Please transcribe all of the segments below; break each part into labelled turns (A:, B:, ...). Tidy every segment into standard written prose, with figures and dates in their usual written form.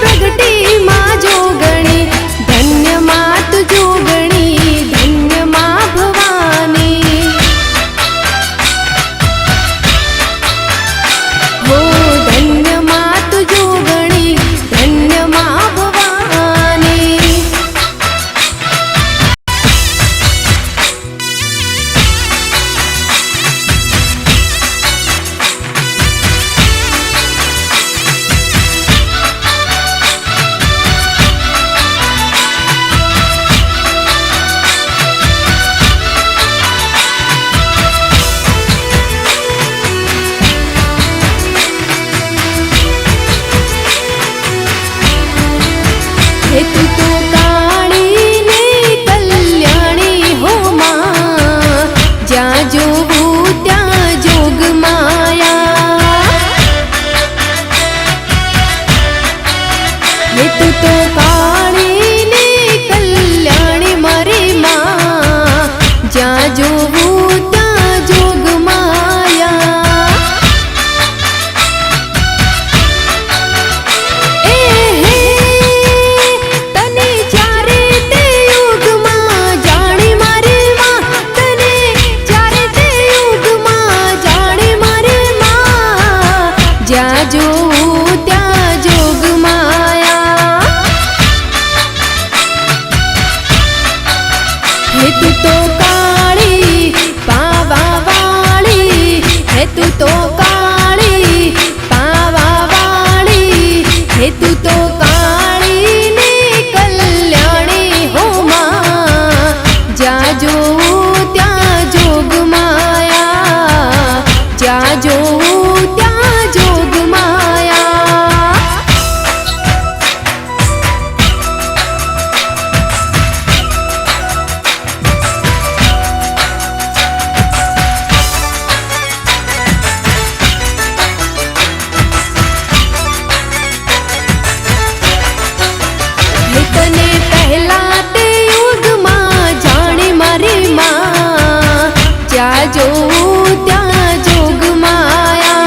A: प्रगटी माँ जोगणी, धन्य मात जोगणी, धन्य माँ भवानी। हो धन्य मात जोगणी, धन्य माँ भवानी। हे तू तो काळी ने कल्याणी हो माँ, ज्या जोगू त्या जोग माया। हे तू तो काळी ने कल्याणी मारी माँ, ज्या जोगू त्या जोग माया। ज्या जो त्या जोग माया। हे तू तो काळी पावा वाली, हे तू तो काळी पावा वाली, हे तू तो काळी ने कल्याणी हो माँ, ज्या जो त्या जोग माया, ज्या जो त्या जोग माया। हे तने पहला ते युग माँ जानी मारी माँ, ज्या जो त्या जोग माया।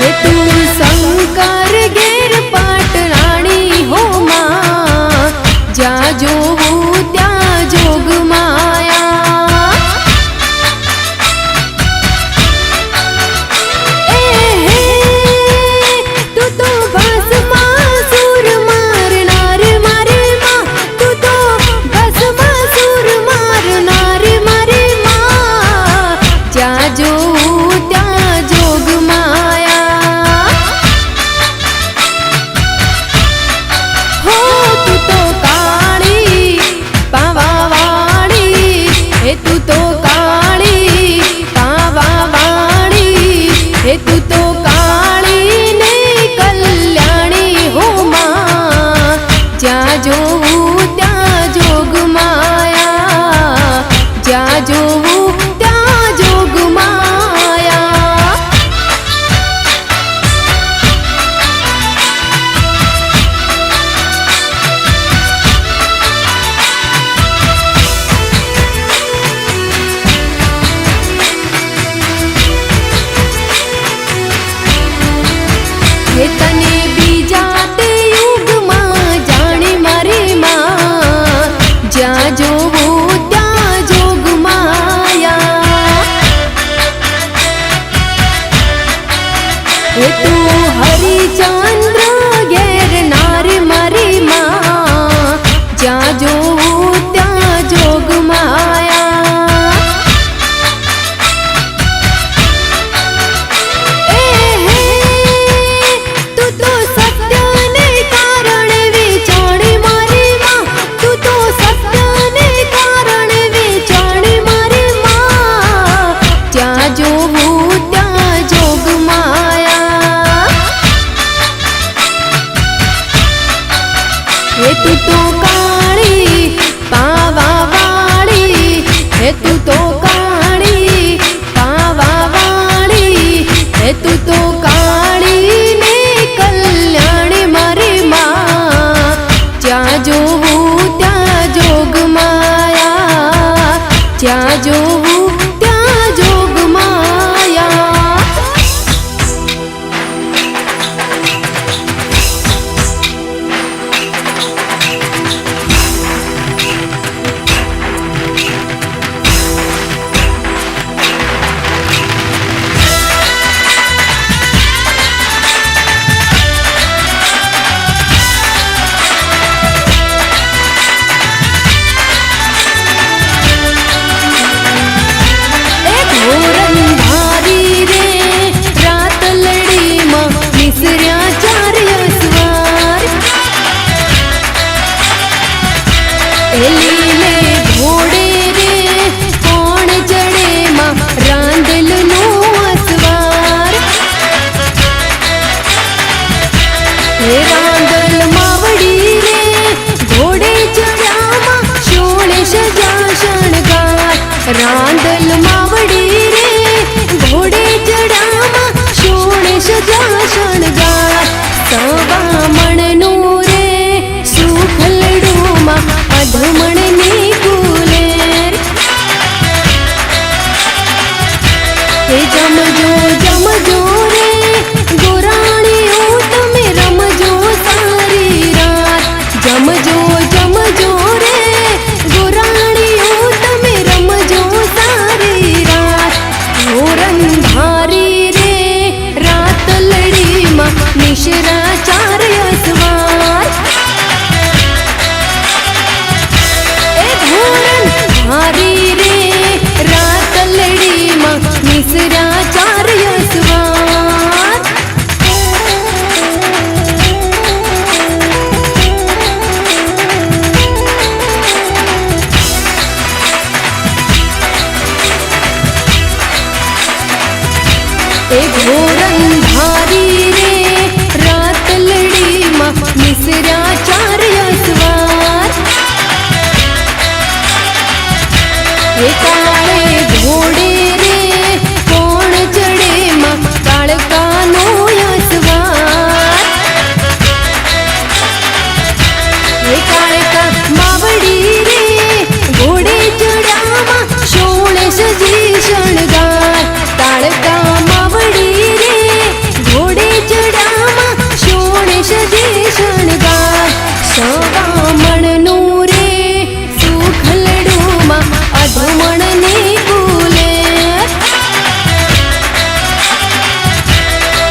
A: हे तू शंकर घेर पाटराणी हो माँ, ज्या जो त्या जोग माया। तू तो भस्मासुर मारनार मारे माँ, तू तो भस्मासुर मारनार मारे माँ, ज्या जो त्या जोग माया। हो तू तो काळी पावा वाणी, हे तू तो काळी पावा वाणी, हे तू तो काळी ने कल्याणी हो माँ, ज्या जो त्या जोग माया, ज्या जो त्या जोग माया। हे तने बीजा ते युग माँ जानी मारी माँ, ज्या जो त्या जोग माया। हे तू हरिचंद्र घेर नार मारी माँ, ज्या जो त्या जोग माया। तू तो सत्य ने कारण विचारी मारी माँ, तू तो सत्य ने कारण विचारी मारी माँ, ज्या जो त्या जोग माया।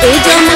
A: એ જો